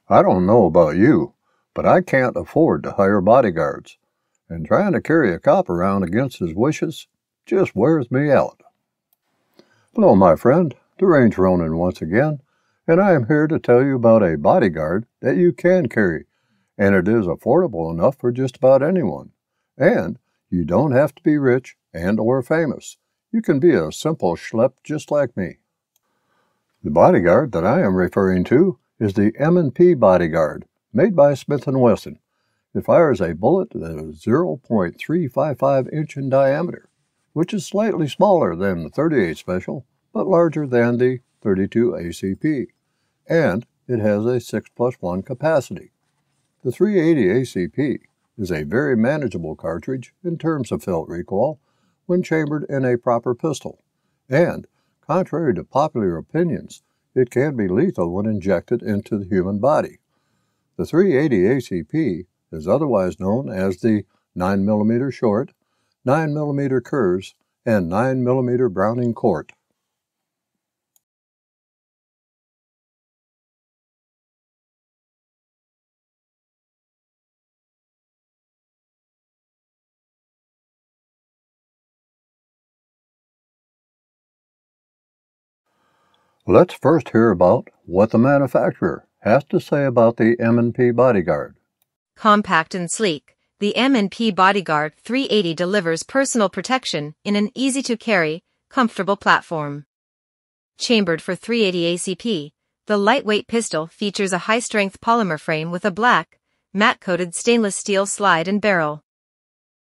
I don't know about you, but I can't afford to hire bodyguards, and trying to carry a cop around against his wishes just wears me out. Hello, my friend, the Range Ronin once again, and I am here to tell you about a bodyguard that you can carry, and it is affordable enough for just about anyone. And you don't have to be rich and or famous. You can be a simple schlep just like me. The bodyguard that I am referring to is the M&P Bodyguard, made by Smith Wesson. It fires a bullet that is 0.355 inch in diameter, which is slightly smaller than the .38 Special, but larger than the .32 ACP, and it has a 6+1 capacity. The .380 ACP is a very manageable cartridge in terms of felt recoil when chambered in a proper pistol, and, contrary to popular opinions, it can be lethal when injected into the human body. The .380 ACP is otherwise known as the 9mm short, 9mm Kurz, and 9mm Browning Court. Let's first hear about what the manufacturer has to say about the M&P Bodyguard. Compact and sleek, the M&P Bodyguard 380 delivers personal protection in an easy-to-carry, comfortable platform. Chambered for .380 ACP, the lightweight pistol features a high-strength polymer frame with a black, matte-coated stainless steel slide and barrel.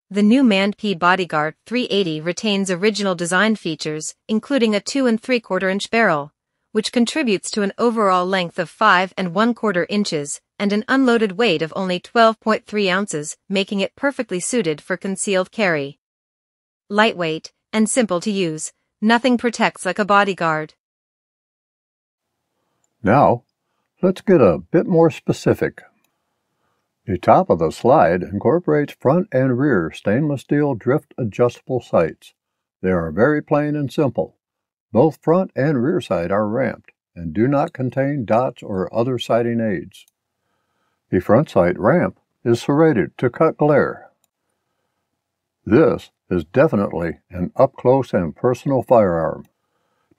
The new M&P Bodyguard 380 retains original design features, including a 2 3/4-inch barrel, which contributes to an overall length of 5 1/4 inches and an unloaded weight of only 12.3 ounces, making it perfectly suited for concealed carry. Lightweight and simple to use, nothing protects like a bodyguard. Now, let's get a bit more specific. The top of the slide incorporates front and rear stainless steel drift adjustable sights. They are very plain and simple. Both front and rear sight are ramped and do not contain dots or other sighting aids. The front sight ramp is serrated to cut glare. This is definitely an up-close and personal firearm.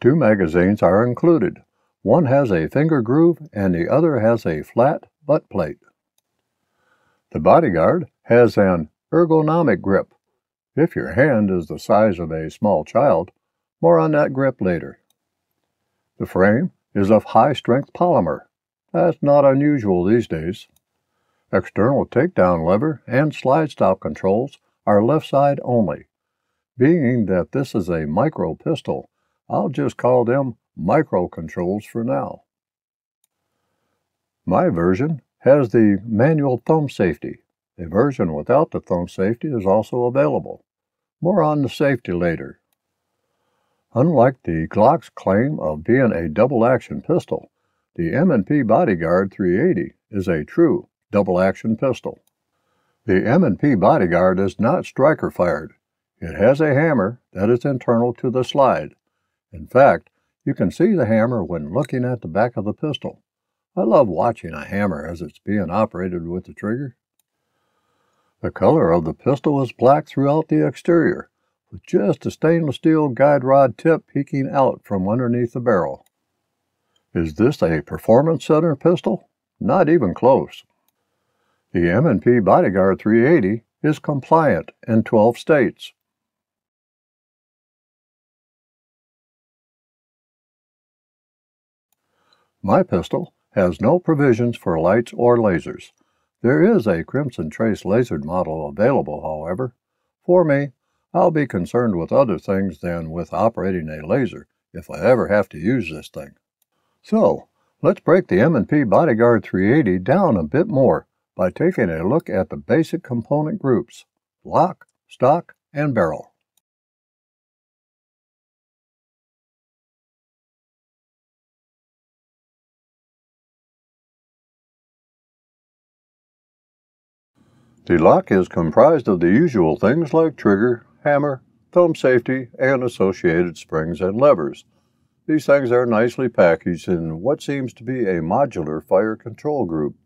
2 magazines are included. One has a finger groove and the other has a flat butt plate. The Bodyguard has an ergonomic grip. If your hand is the size of a small child, more on that grip later. The frame is of high-strength polymer. That's not unusual these days. External takedown lever and slide stop controls are left side only. Being that this is a micro pistol, I'll just call them micro controls for now. My version has the manual thumb safety. A version without the thumb safety is also available. More on the safety later. Unlike the Glock's claim of being a double-action pistol, the M&P Bodyguard 380 is a true double-action pistol. The M&P Bodyguard is not striker-fired. It has a hammer that is internal to the slide. In fact, you can see the hammer when looking at the back of the pistol. I love watching a hammer as it's being operated with the trigger. The color of the pistol is black throughout the exterior, with just a stainless steel guide rod tip peeking out from underneath the barrel. Is this a performance center pistol? Not even close. The M&P Bodyguard 380 is compliant in 12 states. My pistol has no provisions for lights or lasers. There is a Crimson Trace lasered model available, however. For me, I'll be concerned with other things than with operating a laser if I ever have to use this thing. So, let's break the M&P Bodyguard 380 down a bit more by taking a look at the basic component groups: lock, stock, and barrel. The lock is comprised of the usual things like trigger, hammer, thumb safety, and associated springs and levers. These things are nicely packaged in what seems to be a modular fire control group.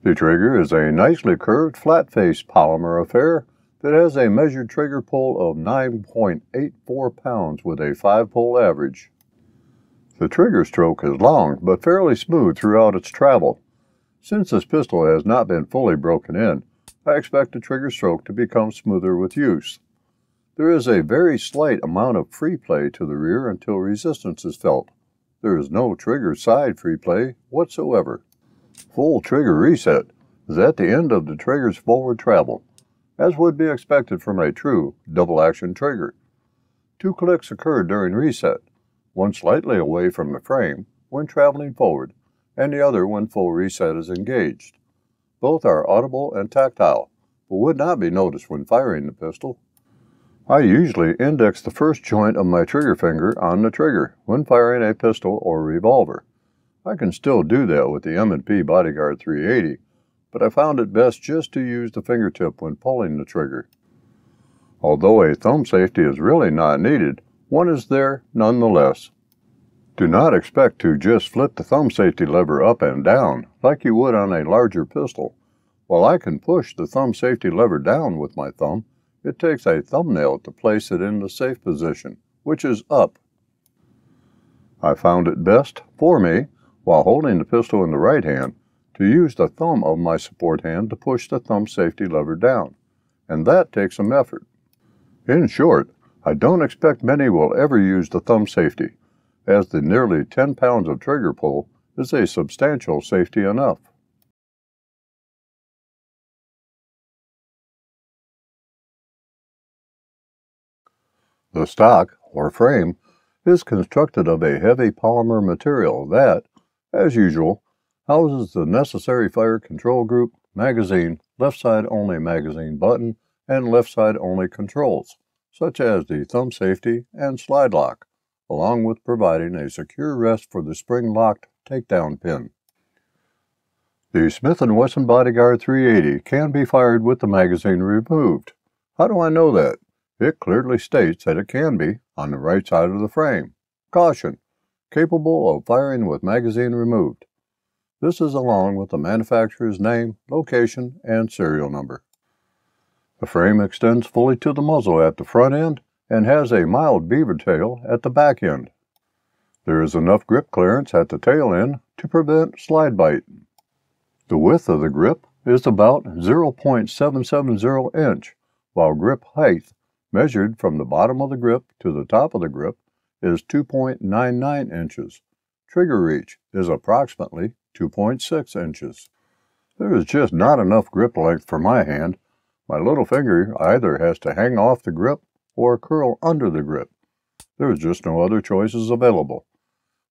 The trigger is a nicely curved flat-faced polymer affair that has a measured trigger pull of 9.84 pounds with a 5-pull average. The trigger stroke is long but fairly smooth throughout its travel. Since this pistol has not been fully broken in, I expect the trigger stroke to become smoother with use. There is a very slight amount of free play to the rear until resistance is felt. There is no trigger side free play whatsoever. Full trigger reset is at the end of the trigger's forward travel, as would be expected from a true double-action trigger. 2 clicks occur during reset, one slightly away from the frame when traveling forward, and the other when full reset is engaged. Both are audible and tactile, but would not be noticed when firing the pistol. I usually index the first joint of my trigger finger on the trigger when firing a pistol or revolver. I can still do that with the M&P Bodyguard 380, but I found it best just to use the fingertip when pulling the trigger. Although a thumb safety is really not needed, one is there nonetheless. Do not expect to just flip the thumb safety lever up and down like you would on a larger pistol. While I can push the thumb safety lever down with my thumb, it takes a thumbnail to place it in the safe position, which is up. I found it best, for me, while holding the pistol in the right hand, to use the thumb of my support hand to push the thumb safety lever down, and that takes some effort. In short, I don't expect many will ever use the thumb safety, as the nearly 10 pounds of trigger pull is a substantial safety enough. The stock, or frame, is constructed of a heavy polymer material that, as usual, houses the necessary fire control group, magazine, left side only magazine button, and left side only controls, such as the thumb safety and slide lock, along with providing a secure rest for the spring-locked takedown pin. The Smith Wesson Bodyguard 380 can be fired with the magazine removed. How do I know that? It clearly states that it can be on the right side of the frame. Caution: capable of firing with magazine removed. This is along with the manufacturer's name, location, and serial number. The frame extends fully to the muzzle at the front end and has a mild beaver tail at the back end. There is enough grip clearance at the tail end to prevent slide bite. The width of the grip is about 0.770 inch, while grip height, measured from the bottom of the grip to the top of the grip, is 2.99 inches. Trigger reach is approximately 2.6 inches. There is just not enough grip length for my hand. My little finger either has to hang off the grip or curl under the grip. There is just no other choices available.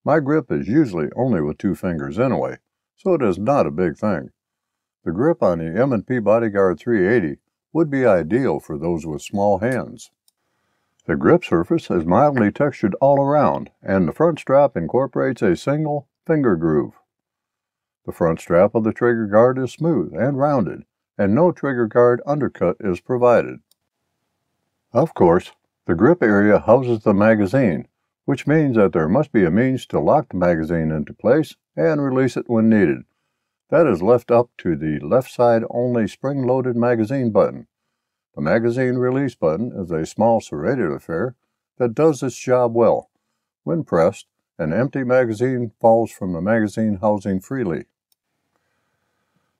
My grip is usually only with 2 fingers anyway, so it is not a big thing. The grip on the M&P Bodyguard 380 would be ideal for those with small hands. The grip surface is mildly textured all around, and the front strap incorporates a single finger groove. The front strap of the trigger guard is smooth and rounded, and no trigger guard undercut is provided. Of course, the grip area houses the magazine, which means that there must be a means to lock the magazine into place and release it when needed. That is left up to the left side only spring-loaded magazine button. The magazine release button is a small serrated affair that does its job well. When pressed, an empty magazine falls from the magazine housing freely.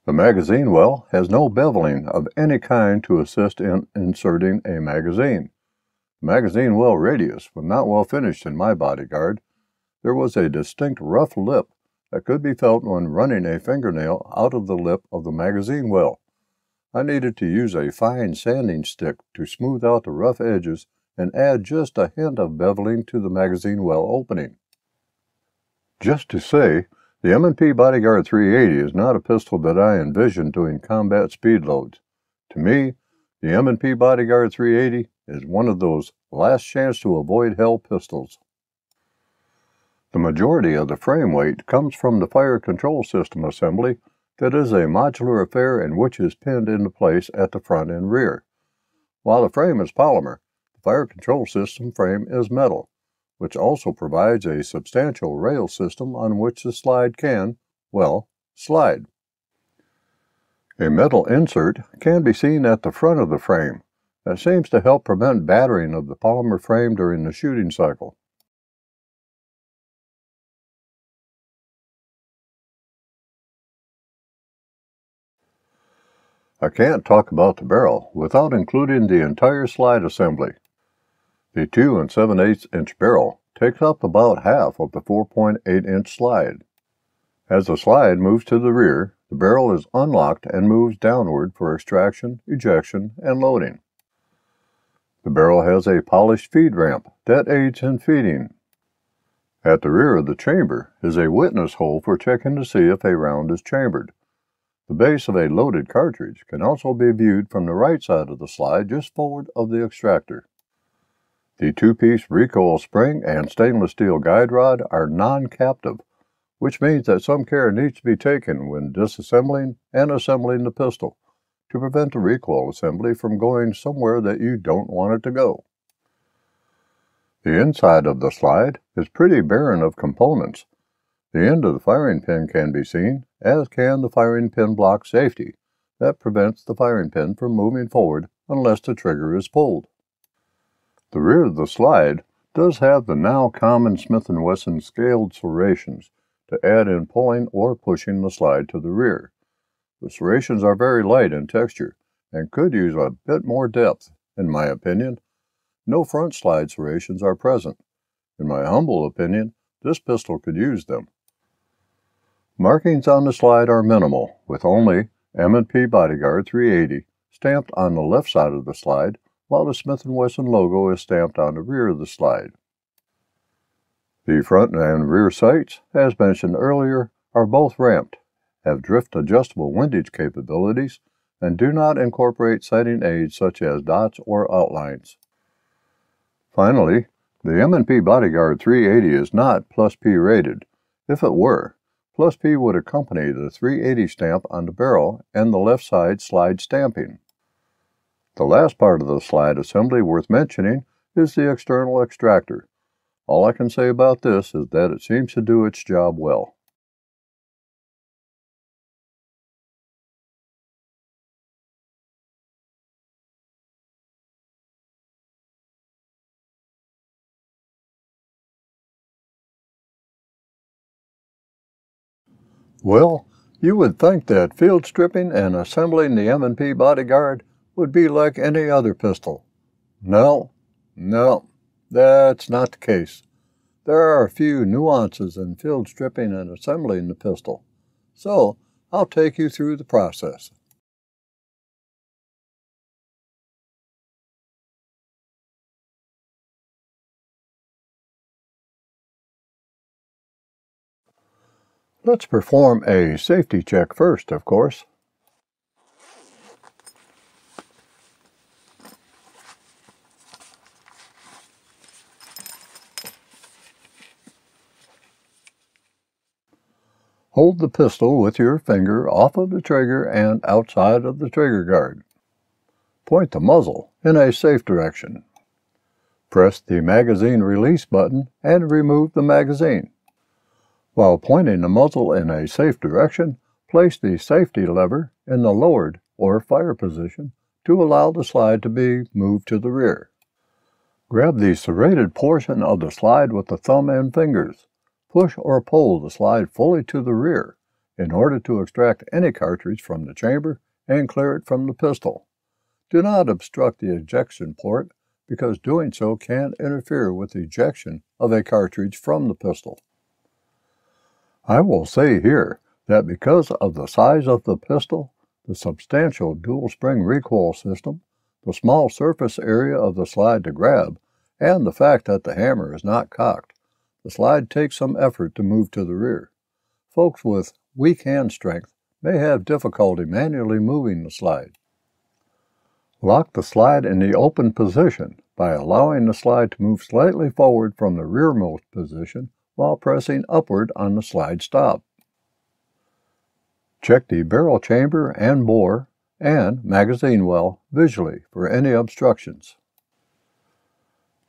The magazine well has no beveling of any kind to assist in inserting a magazine. The magazine well radius was not well finished in my Bodyguard. There was a distinct rough lip that could be felt when running a fingernail out of the lip of the magazine well. I needed to use a fine sanding stick to smooth out the rough edges and add just a hint of beveling to the magazine well opening. Just to say, the M&P Bodyguard 380 is not a pistol that I envision doing combat speed loads. To me, the M&P Bodyguard 380 is one of those last chance to avoid hell pistols. The majority of the frame weight comes from the fire control system assembly that is a modular affair and which is pinned into place at the front and rear. While the frame is polymer, the fire control system frame is metal. which also provides a substantial rail system on which the slide can, well, slide. A metal insert can be seen at the front of the frame that seems to help prevent battering of the polymer frame during the shooting cycle. I can't talk about the barrel without including the entire slide assembly. The 2 7/8 inch barrel takes up about half of the 4.8 inch slide. As the slide moves to the rear, the barrel is unlocked and moves downward for extraction, ejection, and loading. The barrel has a polished feed ramp that aids in feeding. At the rear of the chamber is a witness hole for checking to see if a round is chambered. The base of a loaded cartridge can also be viewed from the right side of the slide just forward of the extractor. The 2-piece recoil spring and stainless steel guide rod are non-captive, which means that some care needs to be taken when disassembling and assembling the pistol to prevent the recoil assembly from going somewhere that you don't want it to go. The inside of the slide is pretty barren of components. The end of the firing pin can be seen, as can the firing pin block safety that prevents the firing pin from moving forward unless the trigger is pulled. The rear of the slide does have the now common Smith Wesson scaled serrations to aid in pulling or pushing the slide to the rear. The serrations are very light in texture and could use a bit more depth, in my opinion. No front slide serrations are present. In my humble opinion, this pistol could use them. Markings on the slide are minimal, with only M&P Bodyguard 380 stamped on the left side of the slide, while the Smith & Wesson logo is stamped on the rear of the slide. The front and rear sights, as mentioned earlier, are both ramped, have drift-adjustable windage capabilities, and do not incorporate sighting aids such as dots or outlines. Finally, the M&P Bodyguard 380 is not Plus P rated. If it were, Plus P would accompany the 380 stamp on the barrel and the left side slide stamping. The last part of the slide assembly worth mentioning is the external extractor. All I can say about this is that it seems to do its job well. Well, you would think that field stripping and assembling the M&P Bodyguard would be like any other pistol. No, that's not the case. There are a few nuances in field stripping and assembling the pistol, so I'll take you through the process. Let's perform a safety check first, of course. Hold the pistol with your finger off of the trigger and outside of the trigger guard. Point the muzzle in a safe direction. Press the magazine release button and remove the magazine. While pointing the muzzle in a safe direction, place the safety lever in the lowered or fire position to allow the slide to be moved to the rear. Grab the serrated portion of the slide with the thumb and fingers. Push or pull the slide fully to the rear in order to extract any cartridge from the chamber and clear it from the pistol. Do not obstruct the ejection port, because doing so can interfere with ejection of a cartridge from the pistol. I will say here that because of the size of the pistol, the substantial dual-spring recoil system, the small surface area of the slide to grab, and the fact that the hammer is not cocked, the slide takes some effort to move to the rear. Folks with weak hand strength may have difficulty manually moving the slide. Lock the slide in the open position by allowing the slide to move slightly forward from the rearmost position while pressing upward on the slide stop. Check the barrel chamber and bore and magazine well visually for any obstructions.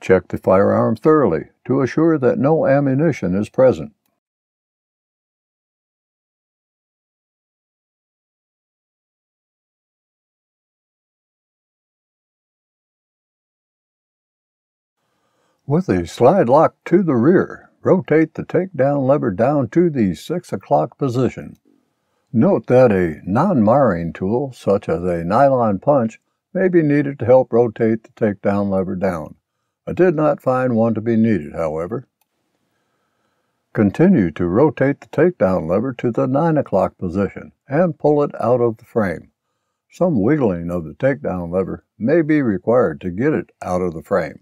Check the firearm thoroughly to assure that no ammunition is present. With the slide lock to the rear, rotate the takedown lever down to the 6 o'clock position. Note that a non-marring tool, such as a nylon punch, may be needed to help rotate the takedown lever down. I did not find one to be needed, however. Continue to rotate the takedown lever to the 9 o'clock position and pull it out of the frame. Some wiggling of the takedown lever may be required to get it out of the frame.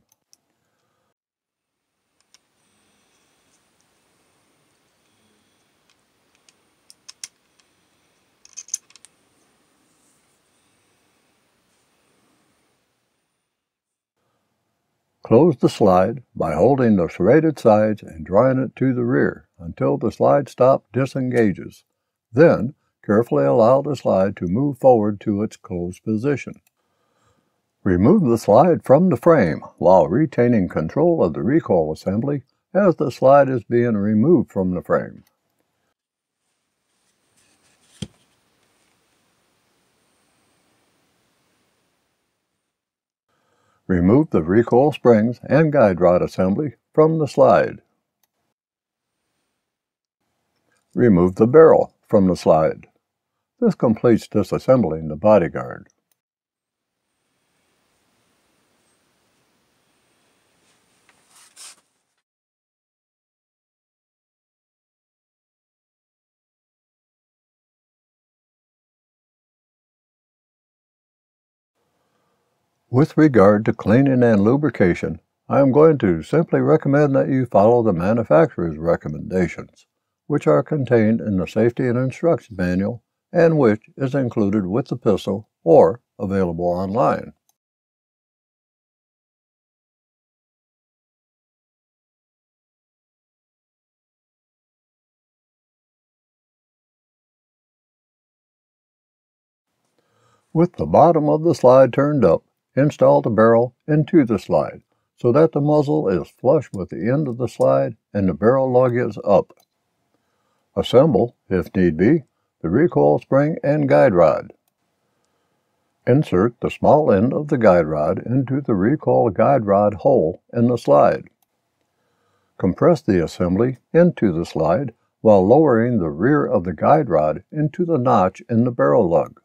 Close the slide by holding the serrated sides and drawing it to the rear until the slide stop disengages. Then, carefully allow the slide to move forward to its closed position. Remove the slide from the frame while retaining control of the recoil assembly as the slide is being removed from the frame. Remove the recoil springs and guide rod assembly from the slide. Remove the barrel from the slide. This completes disassembling the Bodyguard. With regard to cleaning and lubrication, I am going to simply recommend that you follow the manufacturer's recommendations, which are contained in the Safety and Instruction Manual and which is included with the pistol or available online. With the bottom of the slide turned up, install the barrel into the slide so that the muzzle is flush with the end of the slide and the barrel lug is up. Assemble, if need be, the recoil spring and guide rod. Insert the small end of the guide rod into the recoil guide rod hole in the slide. Compress the assembly into the slide while lowering the rear of the guide rod into the notch in the barrel lug.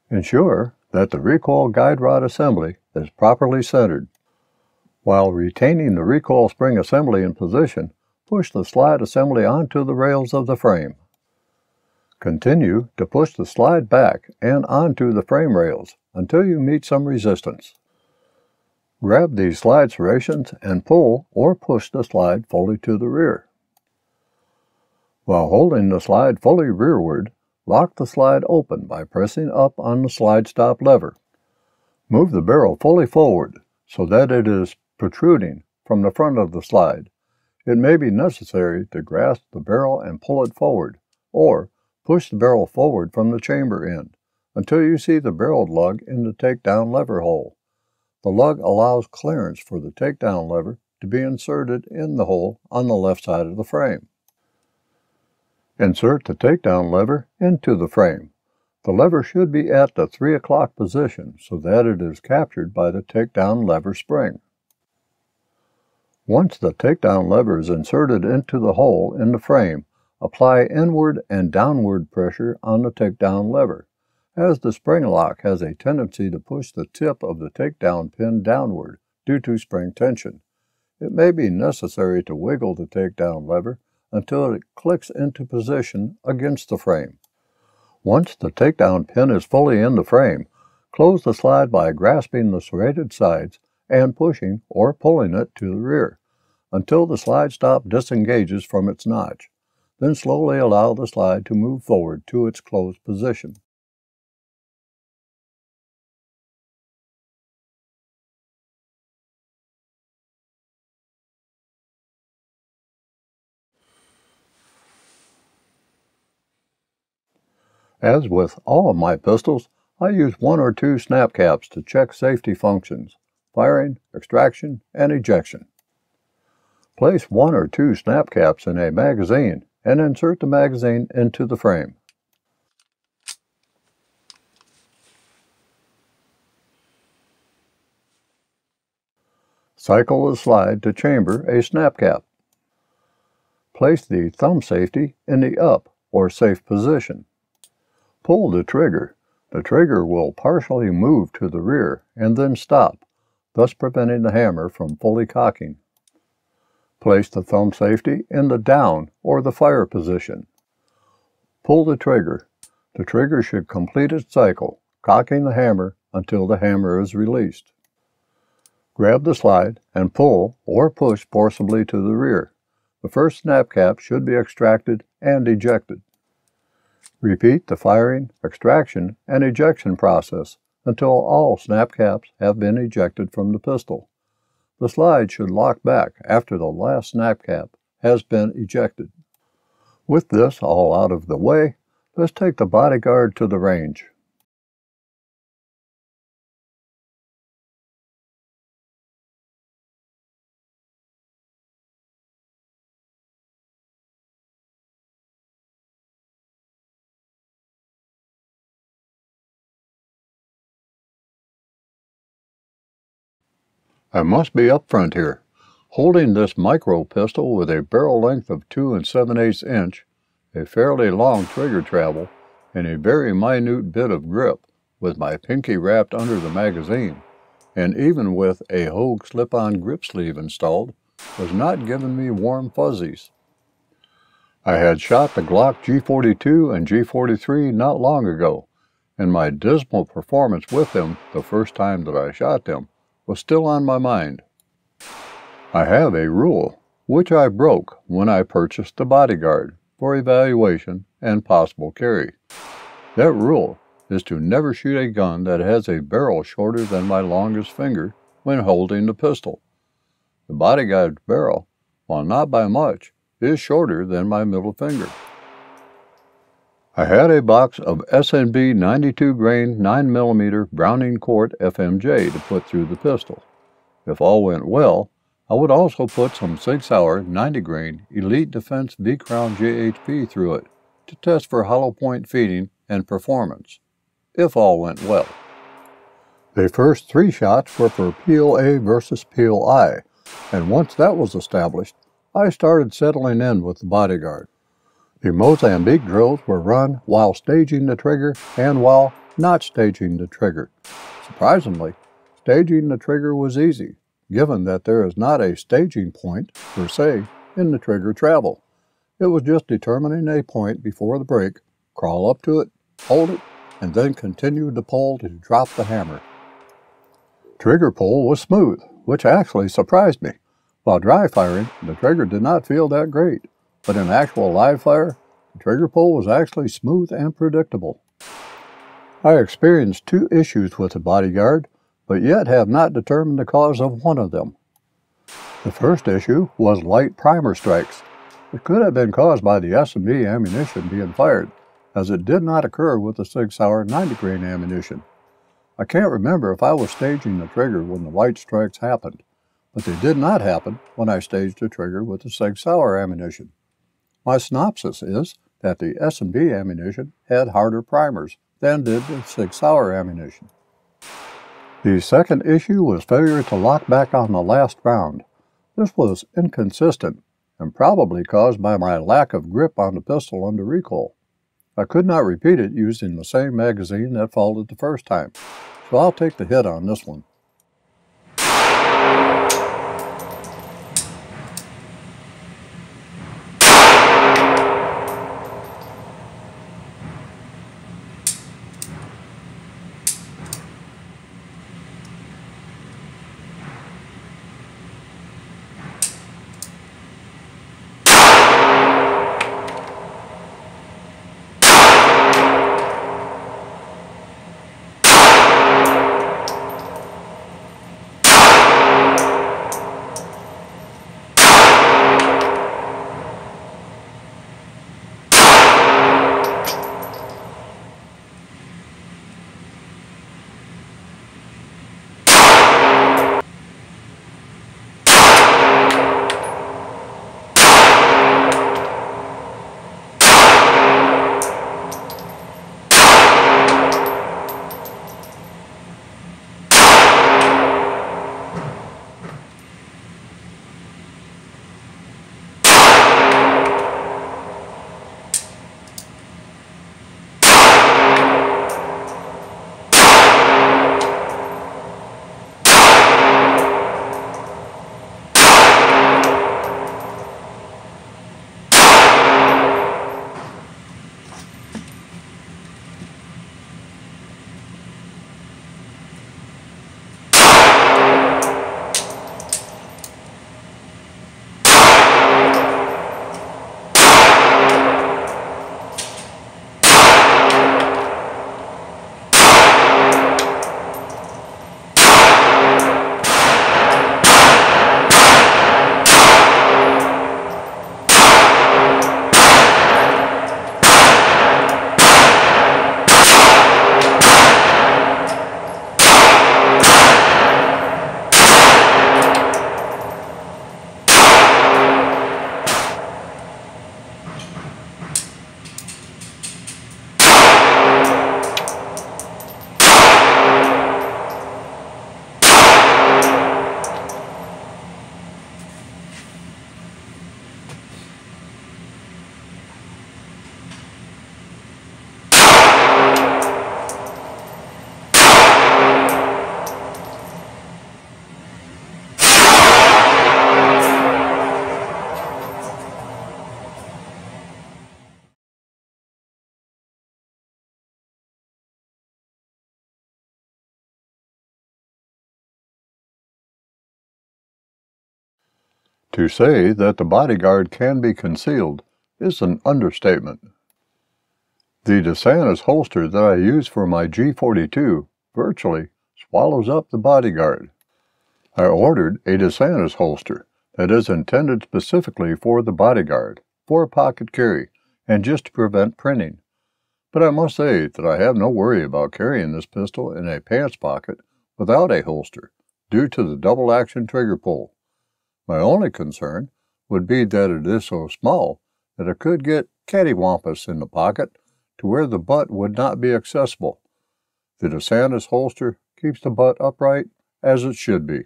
Ensure that the recoil guide rod assembly is properly centered. While retaining the recoil spring assembly in position, push the slide assembly onto the rails of the frame. Continue to push the slide back and onto the frame rails until you meet some resistance. Grab these slide serrations and pull or push the slide fully to the rear. While holding the slide fully rearward, lock the slide open by pressing up on the slide stop lever. Move the barrel fully forward so that it is protruding from the front of the slide. It may be necessary to grasp the barrel and pull it forward, or push the barrel forward from the chamber end until you see the barrel lug in the takedown lever hole. The lug allows clearance for the takedown lever to be inserted in the hole on the left side of the frame. Insert the takedown lever into the frame. The lever should be at the 3 o'clock position so that it is captured by the takedown lever spring. Once the takedown lever is inserted into the hole in the frame, apply inward and downward pressure on the takedown lever, as the spring lock has a tendency to push the tip of the takedown pin downward due to spring tension. It may be necessary to wiggle the takedown lever until it clicks into position against the frame. Once the takedown pin is fully in the frame, close the slide by grasping the serrated sides and pushing or pulling it to the rear until the slide stop disengages from its notch. Then slowly allow the slide to move forward to its closed position. As with all of my pistols, I use 1 or 2 snap caps to check safety functions. firing, extraction, and ejection. Place 1 or 2 snap caps in a magazine and insert the magazine into the frame. Cycle the slide to chamber a snap cap. Place the thumb safety in the up or safe position. Pull the trigger. The trigger will partially move to the rear and then stop, thus preventing the hammer from fully cocking. Place the thumb safety in the down or the fire position. Pull the trigger. The trigger should complete its cycle, cocking the hammer until the hammer is released. Grab the slide and pull or push forcibly to the rear. The first snap cap should be extracted and ejected. Repeat the firing, extraction, and ejection process until all snap caps have been ejected from the pistol. The slide should lock back after the last snap cap has been ejected. With this all out of the way, let's take the Bodyguard to the range. I must be upfront here. Holding this micro pistol with a barrel length of 2 7/8 inch, a fairly long trigger travel, and a very minute bit of grip, with my pinky wrapped under the magazine, and even with a Hogue slip-on grip sleeve installed, was not giving me warm fuzzies. I had shot the Glock G42 and G43 not long ago, and my dismal performance with them the first time that I shot them was still on my mind. I have a rule, which I broke when I purchased the Bodyguard for evaluation and possible carry. That rule is to never shoot a gun that has a barrel shorter than my longest finger when holding the pistol. The Bodyguard's barrel, while not by much, is shorter than my middle finger. I had a box of S&B 92 grain 9mm Browning Court FMJ to put through the pistol. If all went well, I would also put some Sig Sauer 90 grain Elite Defense V-Crown JHP through it to test for hollow point feeding and performance, if all went well. The first 3 shots were for Peel A versus Peel I, and once that was established, I started settling in with the Bodyguard. The Mozambique drills were run while staging the trigger and while not staging the trigger. Surprisingly, staging the trigger was easy, given that there is not a staging point, per se, in the trigger travel. It was just determining a point before the break, crawl up to it, hold it, and then continue to pull to drop the hammer. Trigger pull was smooth, which actually surprised me. While dry firing, the trigger did not feel that great, but in actual live fire, the trigger pull was actually smooth and predictable. I experienced 2 issues with the Bodyguard, but yet have not determined the cause of one of them. The first issue was light primer strikes. It could have been caused by the S&B ammunition being fired, as it did not occur with the Sig Sauer 90 grain ammunition. I can't remember if I was staging the trigger when the light strikes happened, but they did not happen when I staged the trigger with the Sig Sauer ammunition. My synopsis is that the S&B ammunition had harder primers than did the Sig Sauer ammunition. The second issue was failure to lock back on the last round. This was inconsistent and probably caused by my lack of grip on the pistol under recoil. I could not repeat it using the same magazine that followed the first time, so I'll take the hit on this one. To say that the Bodyguard can be concealed is an understatement. The DeSantis holster that I use for my G42 virtually swallows up the Bodyguard. I ordered a DeSantis holster that is intended specifically for the Bodyguard, for pocket carry, and just to prevent printing. But I must say that I have no worry about carrying this pistol in a pants pocket without a holster, due to the double-action trigger pull. My only concern would be that it is so small that it could get cattywampus in the pocket to where the butt would not be accessible. The DeSantis holster keeps the butt upright as it should be.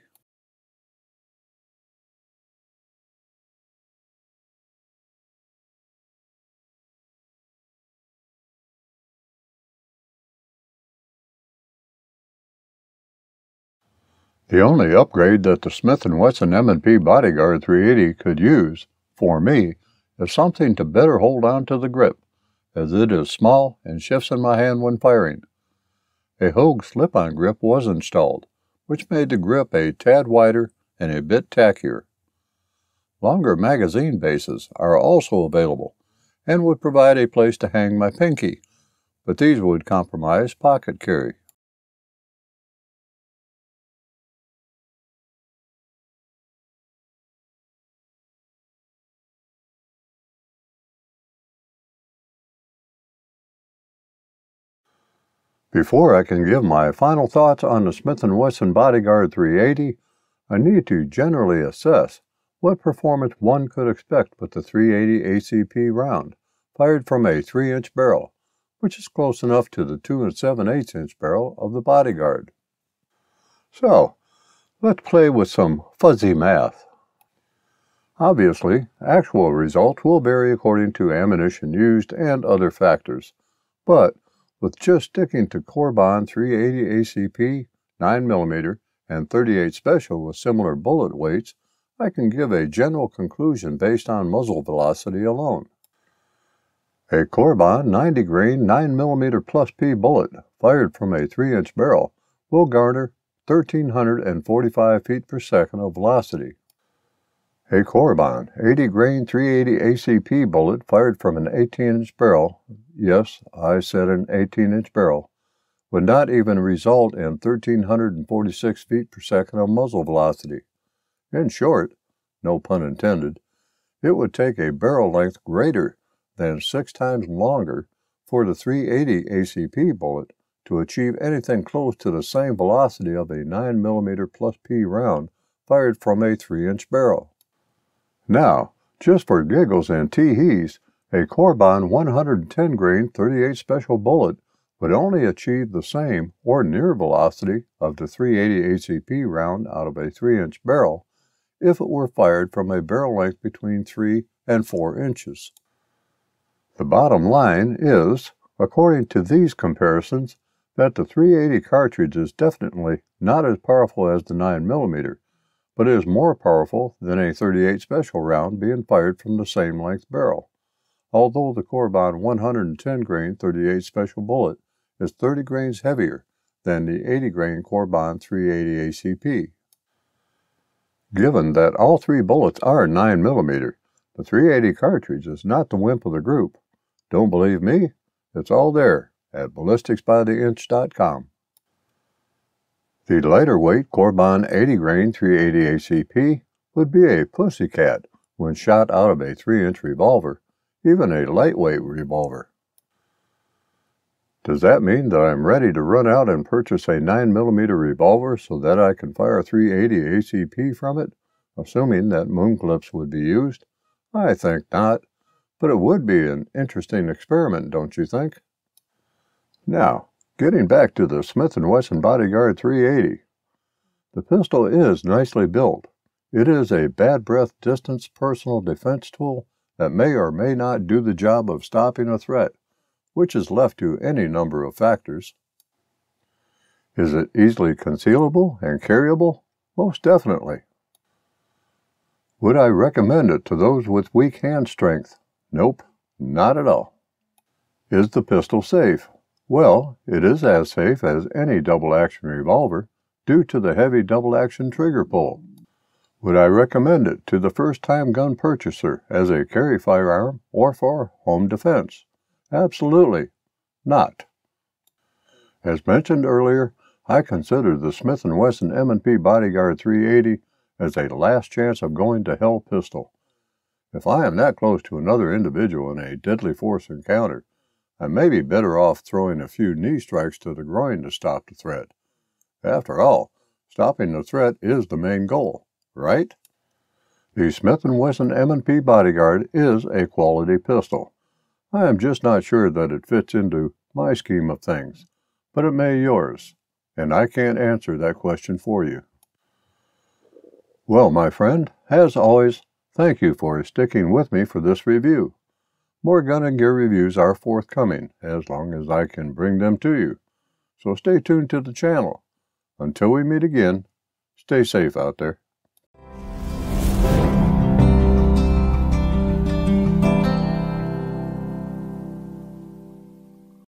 The only upgrade that the Smith Wesson M&P Bodyguard 380 could use, for me, is something to better hold on to the grip, as it is small and shifts in my hand when firing. A Hogue slip-on grip was installed, which made the grip a tad wider and a bit tackier. Longer magazine bases are also available, and would provide a place to hang my pinky, but these would compromise pocket carry. Before I can give my final thoughts on the Smith & Wesson Bodyguard 380, I need to generally assess what performance one could expect with the 380 ACP round, fired from a 3-inch barrel, which is close enough to the 2 7/8-inch barrel of the Bodyguard. So, let's play with some fuzzy math. Obviously, actual results will vary according to ammunition used and other factors, but with just sticking to Corbon 380 ACP, 9mm, and 38 Special with similar bullet weights, I can give a general conclusion based on muzzle velocity alone. A Corbon 90 grain 9mm plus P bullet fired from a 3-inch barrel will garner 1,345 feet per second of velocity. A Corbon 80 grain 380 ACP bullet fired from an 18-inch barrel, yes, I said an 18-inch barrel, would not even result in 1,346 feet per second of muzzle velocity. In short, no pun intended, it would take a barrel length greater than 6 times longer for the 380 ACP bullet to achieve anything close to the same velocity of a 9mm plus P round fired from a 3-inch barrel. Now, just for giggles and tee-hees, a Corbon 110 grain 38 Special bullet would only achieve the same or near velocity of the 380 ACP round out of a 3-inch barrel if it were fired from a barrel length between 3 and 4 inches. The bottom line is, according to these comparisons, that the 380 cartridge is definitely not as powerful as the 9mm, but it is more powerful than a 38 Special round being fired from the same length barrel, although the Corbon 110 grain 38 Special bullet is 30 grains heavier than the 80 grain Corbon 380 ACP. Given that all 3 bullets are 9mm, the 380 cartridge is not the wimp of the group. Don't believe me? It's all there at ballisticsbytheinch.com. The lighter weight Corbon 80 grain 380 ACP would be a pussycat when shot out of a 3-inch revolver, even a lightweight revolver. Does that mean that I'm ready to run out and purchase a 9mm revolver so that I can fire 380 ACP from it, assuming that moon clips would be used? I think not, but it would be an interesting experiment, don't you think? Now, getting back to the Smith & Wesson Bodyguard 380. The pistol is nicely built. It is a bad breath distance personal defense tool that may or may not do the job of stopping a threat, which is left to any number of factors. Is it easily concealable and carryable? Most definitely. Would I recommend it to those with weak hand strength? Nope, not at all. Is the pistol safe? Well, it is as safe as any double-action revolver due to the heavy double-action trigger pull. Would I recommend it to the first-time gun purchaser as a carry firearm or for home defense? Absolutely not. As mentioned earlier, I consider the Smith Wesson M&P Bodyguard 380 as a last chance of going to hell pistol. If I am that close to another individual in a deadly force encounter, I may be better off throwing a few knee strikes to the groin to stop the threat. After all, stopping the threat is the main goal, right? The Smith & Wesson M&P Bodyguard is a quality pistol. I am just not sure that it fits into my scheme of things, but it may yours, and I can't answer that question for you. Well, my friend, as always, thank you for sticking with me for this review. More gun and gear reviews are forthcoming, as long as I can bring them to you, so stay tuned to the channel. Until we meet again, stay safe out there.